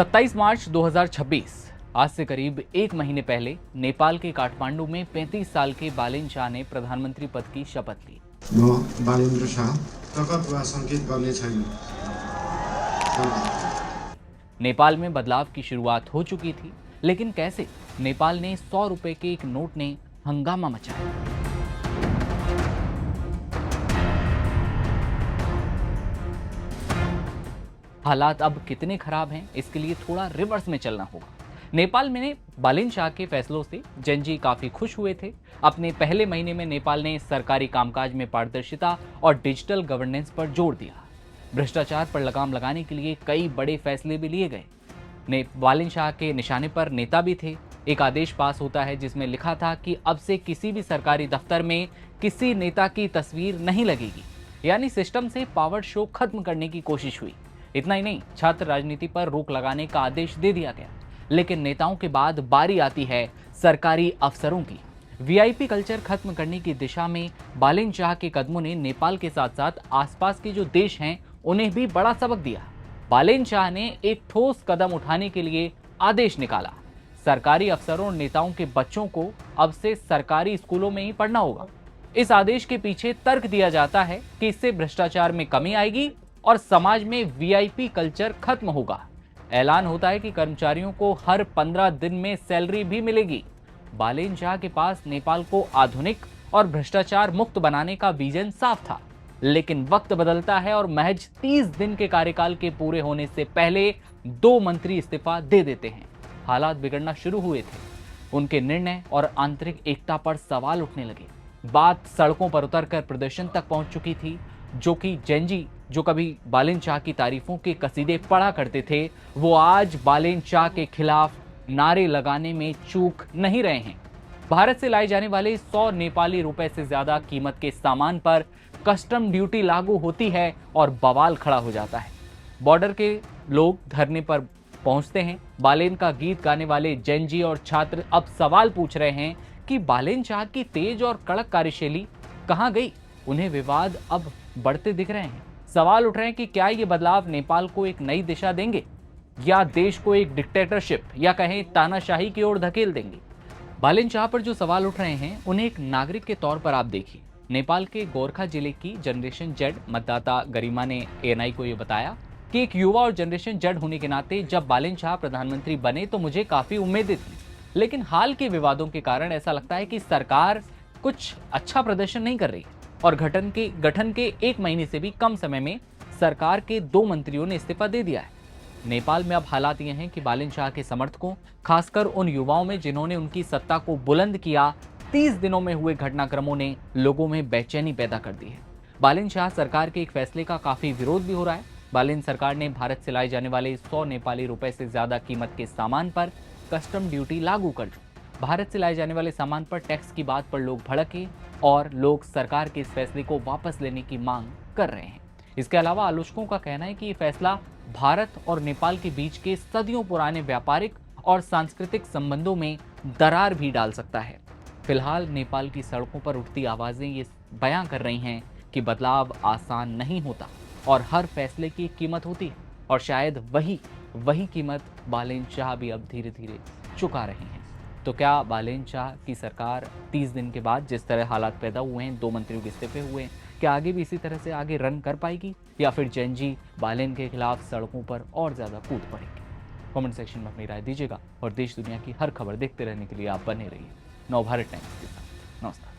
27 मार्च 2026 आज से करीब एक महीने पहले नेपाल के काठमांडू में 35 साल के बालेन शाह ने प्रधानमंत्री पद की शपथ ली। म बालेन्द्र शाह प्रकट वा संकेत गर्ने छैन। नेपाल में बदलाव की शुरुआत हो चुकी थी, लेकिन कैसे? नेपाल ने 100 रुपए के एक नोट ने हंगामा मचाया। हालात अब कितने खराब हैं, इसके लिए थोड़ा रिवर्स में चलना होगा। नेपाल में बालेन शाह के फैसलों से जैनजी काफी खुश हुए थे। अपने पहले महीने में नेपाल ने सरकारी कामकाज में पारदर्शिता और डिजिटल गवर्नेंस पर जोर दिया। भ्रष्टाचार पर लगाम लगाने के लिए कई बड़े फैसले भी लिए गए। बालेन शाह के निशाने पर नेता भी थे। एक आदेश पास होता है जिसमें लिखा था कि अब से किसी भी सरकारी दफ्तर में किसी नेता की तस्वीर नहीं लगेगी, यानी सिस्टम से पावर शो खत्म करने की कोशिश हुई। इतना ही नहीं, छात्र राजनीति पर रोक लगाने का आदेश दे दिया गया। लेकिन नेताओं के बाद बारी आती है सरकारी अफसरों की। वीआईपी कल्चर खत्म करने की दिशा में बालेन शाह के कदमों ने नेपाल के साथ साथ आसपास के जो देश हैं उन्हें भी बड़ा सबक दिया। बालेन शाह ने एक ठोस कदम उठाने के लिए आदेश निकाला। सरकारी अफसरों और नेताओं के बच्चों को अब से सरकारी स्कूलों में ही पढ़ना होगा। इस आदेश के पीछे तर्क दिया जाता है कि इससे भ्रष्टाचार में कमी आएगी और समाज में वीआईपी कल्चर खत्म होगा। ऐलान होता है कि कर्मचारियों को हर 15 दिन में सैलरी भी मिलेगी। बालेन शाह के पास नेपाल को आधुनिक और भ्रष्टाचार मुक्त बनाने का विजन साफ था। लेकिन वक्त बदलता है और महज 30 दिन के कार्यकाल के पूरे होने से पहले 2 मंत्री इस्तीफा दे देते हैं। हालात बिगड़ना शुरू हुए थे। उनके निर्णय और आंतरिक एकता पर सवाल उठने लगे। बात सड़कों पर उतरकर प्रदर्शन तक पहुंच चुकी थी, जो कि जैनजी जो कभी बालेन शाह की तारीफों के कसीदे पढ़ा करते थे, वो आज बालेन शाह के खिलाफ नारे लगाने में चूक नहीं रहे हैं। भारत से लाए जाने वाले 100 नेपाली रुपए से ज्यादा कीमत के सामान पर कस्टम ड्यूटी लागू होती है और बवाल खड़ा हो जाता है। बॉर्डर के लोग धरने पर पहुंचते हैं। बालेन का गीत गाने वाले जैनजी और छात्र अब सवाल पूछ रहे हैं कि बालेन शाह की तेज और कड़क कार्यशैली कहां गई? उन्हें विवाद अब बढ़ते दिख रहे हैं। सवाल उठ रहे हैं कि क्या ये बदलाव नेपाल को एक नई दिशा देंगे या देश को एक डिक्टेटरशिप या कहें तानाशाही की ओर धकेल देंगे। बालेन शाह पर जो सवाल उठ रहे हैं उन्हें एक नागरिक के तौर पर आप देखिए। नेपाल के गोरखा जिले की जनरेशन जेड मतदाता गरिमा ने एएनआई को ये बताया कि एक युवा और जनरेशन जेड होने के नाते जब बालेन शाह प्रधानमंत्री बने तो मुझे काफी उम्मीदें थी, लेकिन हाल के विवादों के कारण ऐसा लगता है कि सरकार कुछ अच्छा प्रदर्शन नहीं कर रही और गठन के 1 महीने से भी कम समय में सरकार के 2 मंत्रियों ने इस्तीफा दे दिया है। नेपाल में अब हालात ये हैं कि बालेन शाह के समर्थकों, खासकर उन युवाओं में जिन्होंने उनकी सत्ता को बुलंद किया, 30 दिनों में हुए घटनाक्रमों ने लोगों में बेचैनी पैदा कर दी है। बालेन शाह सरकार के एक फैसले का काफी विरोध भी हो रहा है। बालेन सरकार ने भारत से लाए जाने वाले 100 नेपाली रुपए से ज्यादा कीमत के सामान पर कस्टम ड्यूटी लागू कर दी। भारत से लाए जाने वाले सामान पर टैक्स की बात पर लोग भड़के और लोग सरकार के इस फैसले को वापस लेने की मांग कर रहे हैं। इसके अलावा आलोचकों का कहना है कि ये फैसला भारत और नेपाल के बीच के सदियों पुराने व्यापारिक और सांस्कृतिक संबंधों में दरार भी डाल सकता है। फिलहाल नेपाल की सड़कों पर उठती आवाजें ये बयां कर रही हैं कि बदलाव आसान नहीं होता और हर फैसले की कीमत होती है और शायद वही कीमत बालेन शाह भी अब धीरे धीरे चुका रहे हैं। तो क्या बालेन शाह की सरकार 30 दिन के बाद जिस तरह हालात पैदा हुए हैं, 2 मंत्रियों के इस्तीफे हुए हैं, क्या आगे भी इसी तरह से आगे रन कर पाएगी या फिर जैनजी बालेन के खिलाफ सड़कों पर और ज़्यादा कूद पड़ेंगे? कमेंट सेक्शन में अपनी राय दीजिएगा और देश दुनिया की हर खबर देखते रहने के लिए आप बने रहिए नवभारत टाइम्स के साथ। नमस्कार।